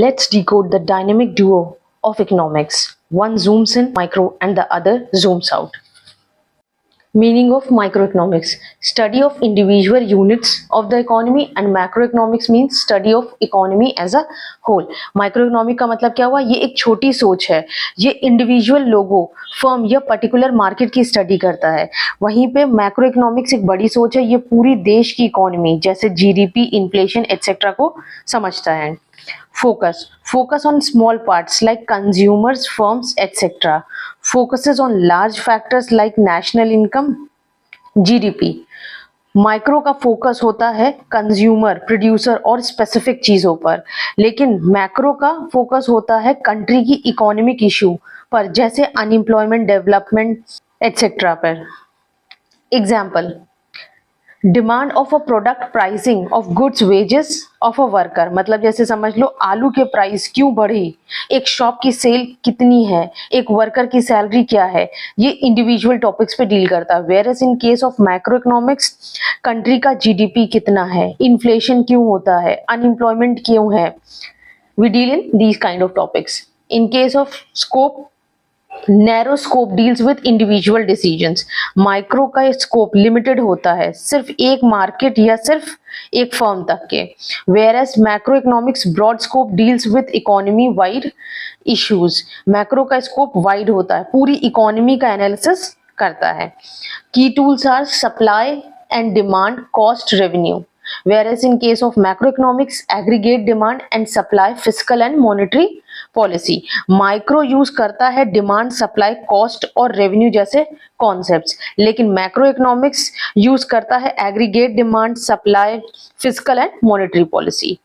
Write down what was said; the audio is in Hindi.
Let's decode the dynamic duo of economics. One zooms in micro and the other zooms out. Meaning of microeconomics: study of individual units of the economy, and macroeconomics means study of economy as a whole. Microeconomic का मतलब क्या हुआ? ये एक छोटी सोच है, ये इंडिविजुअल लोगों, फर्म या पर्टिकुलर मार्केट की स्टडी करता है. वहीं पे मैक्रोइकोनॉमिक्स एक बड़ी सोच है, ये पूरी देश की इकोनॉमी जैसे जीडीपी, इन्फ्लेशन एटसेट्रा को समझता है. Focus on small parts like consumers, firms, etc. Focuses on large factors like national income, GDP. Micro का फोकस होता है कंज्यूमर, प्रोड्यूसर और स्पेसिफिक चीजों पर, लेकिन मैक्रो का फोकस होता है कंट्री की इकोनॉमिक इशू पर, जैसे अनएम्प्लॉयमेंट, डेवलपमेंट एटसेट्रा पर. Example: demand of a product, pricing of goods, wages of a worker. मतलब जैसे समझ लो आलू के प्राइस क्यों बढ़ी, एक शॉप की सेल कितनी है, एक वर्कर की सैलरी क्या है. ये इंडिविजुअल टॉपिक्स पे डील करता है. Whereas in case of macro economics, country का जीडीपी कितना है, इन्फ्लेशन क्यों होता है, अनएम्प्लॉयमेंट क्यों है. We deal in these kind of topics. In case of scope, narrow scope deals with individual decisions. Micro का स्कोप लिमिटेड होता है, सिर्फ एक मार्केट या सिर्फ एक फर्म तक के. Whereas macro economics broad scope deals with economy wide issues. Macro का स्कोप वाइड होता है, पूरी इकोनॉमी का एनालिसिस करता है. Key tools are supply and demand, cost, revenue. Whereas in case of macroeconomics, aggregate demand and supply, fiscal and monetary policy. Micro use करता है डिमांड, सप्लाई, कॉस्ट और रेवेन्यू जैसे कॉन्सेप्ट्स, लेकिन मैक्रो इकोनॉमिक्स यूज करता है aggregate demand, supply, physical and monetary policy.